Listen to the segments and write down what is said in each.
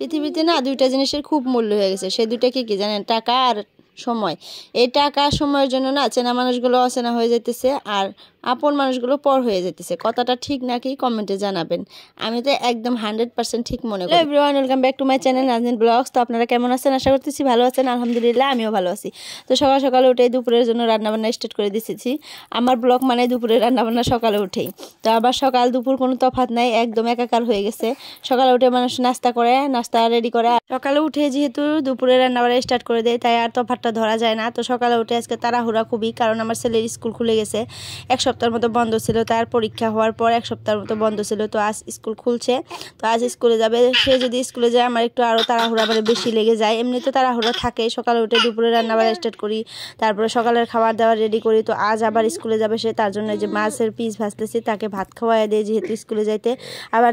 পৃথিবীতে না দুইটা জিনিসের খুব মূল্য হয়ে গেছে, সেই দুইটা কি জানেন? টাকা আর সময়। এই টাকা সময়ের জন্য না চেনা মানুষগুলো অচেনা হয়ে যেতেছে, আর আপন মানুষগুলো পর হয়ে যেতেছে। কথাটা ঠিক নাকি কমেন্টে জানাবেন। আমি তো একদম 100% ঠিক মনে করি। Everyone, welcome back to my channel Nazneen blogs. তো আপনারা কেমন আছেন? আশা করতেছি ভালো আছেন। আলহামদুলিল্লাহ আমিও ভালো আছি। তো সকাল সকালে উঠে দুপুরের জন্য রান্নাবান্না স্টার্ট করে দিয়েছি। আমার ব্লগ মানে দুপুরে রান্নাবান্না সকালে উঠেই। তো আবার সকাল দুপুর কোনো তফাৎ নাই, একদম একাকার হয়ে গেছে। সকালে উঠে মানুষ নাস্তা করে, নাস্তা রেডি করে। সকালে উঠে যেহেতু দুপুরে রান্নাবান্না স্টার্ট করে দেয়, তাই আর তফাৎটা ধরা যায় না। তো সকালে উঠে আজকে তাড়াহুড়া খুবই, কারণ আমার ছেলের স্কুল খুলে গেছে। এক সপ্তাহের মতো বন্ধ ছিল, তার পরীক্ষা হওয়ার পর এক সপ্তাহের মতো বন্ধ ছিল। তো আজ স্কুল খুলছে, তো আজ স্কুলে যাবে। সে যদি স্কুলে যায় আমার একটু আরও তাড়াহুড়া মানে বেশি লেগে যায়। এমনি তো তাড়াহুড়া থাকে। সকালে উঠে দুপুরে রান্নাবান্না স্টার্ট করি, তারপরে সকালের খাবার দাবার রেডি করি। তো আজ আবার স্কুলে যাবে সে, তার জন্য যে মাছের পিস ভাজতেছি, তাকে ভাত খাওয়াই দিয়ে যেহেতু স্কুলে যাইতে। আবার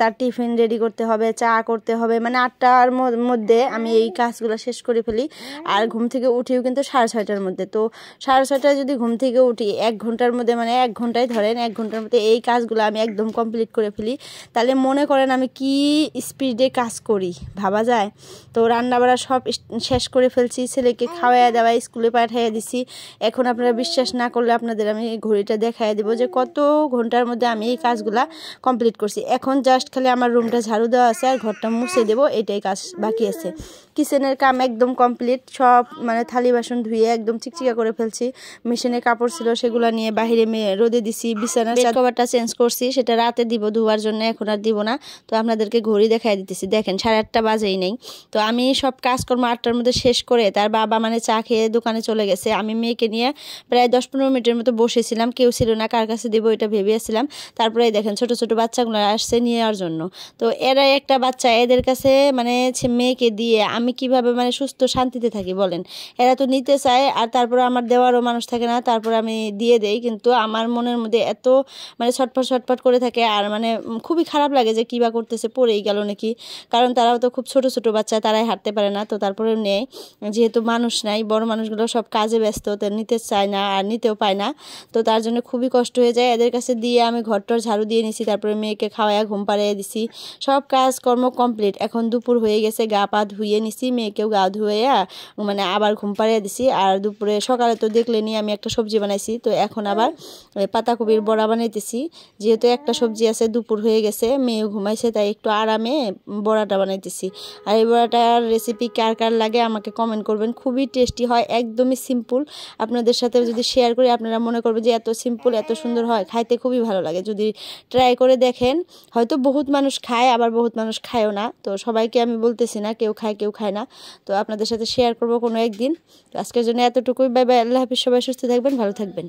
তার টিফিন রেডি করতে হবে, চা করতে হবে। মানে 8টার মধ্যে আমি এই কাজগুলো শেষ করে ফেলি। আর ঘুম থেকে উঠিও কিন্তু 6:30টার মধ্যে। তো 6:30টায় যদি ঘুম থেকে উঠি 1 ঘন্টার মধ্যে, মানে 1 ঘন্টায় ধরেন, 1 ঘন্টার মধ্যে এই কাজগুলো আমি একদম কমপ্লিট করে ফেলি। তাহলে মনে করেন আমি কি স্পিডে কাজ করি, ভাবা যায়। তো রান্নাবাড়া সব শেষ করে ফেলছি, ছেলেকে খাওয়াইয়া দেওয়া স্কুলে পাঠিয়ে দিছি। এখন আপনারা বিশ্বাস না করলে আপনাদের আমি ঘড়িটা দেখাইয়া দিব যে কত ঘন্টার মধ্যে আমি এই কাজগুলা কমপ্লিট করছি। এখন জাস্ট খালি আমার রুমটা ঝাড়ু দেওয়া আছে আর ঘরটা মুছে দেবো, এটাই কাজ বাকি আছে। কিচেনের কাম একদম কমপ্লিট, সব মানে থালি বাসন ধুয়ে একদম চিকচিকা করে ফেলছি। মেশিনে কাপড় ছিল সেগুলো নিয়ে বাহিরে রোদে দিছি। বিছানার কভারটা চেঞ্জ করছি, সেটা রাতে দিব ধোয়ার জন্য, এখন আর দিব না। তো আপনাদেরকে ঘড়ি দেখাই দিতেছি, দেখেন 8:30 বাজেই নেই। তো আমি সব কাজকর্ম 8টার মধ্যে শেষ করে, তার বাবা মানে চা খেয়ে দোকানে চলে গেছে। আমি মেয়েকে নিয়ে প্রায় 10-15 মিনিটের মতো বসেছিলাম, কেউ ছিল না, কার কাছে দেবো এটা ভেবেছিলাম। তারপরে দেখেন ছোট ছোট বাচ্চাগুলো আসছে নেওয়ার জন্য। তো এরা একটা বাচ্চা, এদের কাছে মানে মেয়েকে দিয়ে আমি কিভাবে মানে সুস্থ শান্তিতে থাকি বলেন? এরা তো নিতে চায়, আর তারপরে আমার দেওয়ারও মানুষ থাকে না, তারপরে আমি দিয়ে দেই। কিন্তু আমার মনের মধ্যে এত মানে ছটফট ছটফট করে থাকে, আর মানে খুবই খারাপ লাগে যে কিবা করতেছে, পড়েই গেল নাকি। কারণ তারাও তো খুব ছোট ছোট বাচ্চা, তারাই হাঁটতে পারে না। তো তারপরে নেয়, যেহেতু মানুষ নাই, বড় মানুষগুলো সব কাজে ব্যস্ত, তো নিতে চায় না আর নিতেও পায় না। তো তার জন্য খুবই কষ্ট হয়ে যায়। এদের কাছে দিয়ে আমি ঘরটার ঝাড়ু দিয়ে নিছি, তারপরে মেয়েকে খাওয়াইয়া ঘুম পাড়িয়ে দিছি। সব কাজকর্ম কমপ্লিট। এখন দুপুর হয়ে গেছে, গা পা ধুয়ে নিছি, মেয়েকেও গা ধুইয়া মানে আবার ঘুম পাড়িয়ে দিছি। আর দুপুরে সকালে তো দেখলেনি আমি একটা সবজি বানাইছি, তো এখন আবার পাতাকপির বড়া বানাইতেছি। যেহেতু একটা সবজি আছে, দুপুর হয়ে গেছে, মেয়েও ঘুমাইছে, তাই একটু আরামে বড়াটা বানাইতেছি। আর এই বড়াটার রেসিপি কার কার লাগে আমাকে কমেন্ট করবেন। খুবই টেস্টি হয়, একদমই সিম্পল। আপনাদের সাথে যদি শেয়ার করি আপনারা মনে করবেন যে এত সিম্পল এত সুন্দর হয়, খাইতে খুবই ভালো লাগে। যদি ট্রাই করে দেখেন, হয়তো বহুত মানুষ খায়, আবার বহুত মানুষ খায়ও না। তো সবাইকে আমি বলতেছি না, কেউ খায় কেউ খায় না। তো আপনাদের সাথে শেয়ার করবো কোনো একদিন। তো আজকের জন্য এতটুকুই। বাই বাই, আল্লাহ হাফিজ। সবাই সুস্থ থাকবেন, ভালো থাকবেন।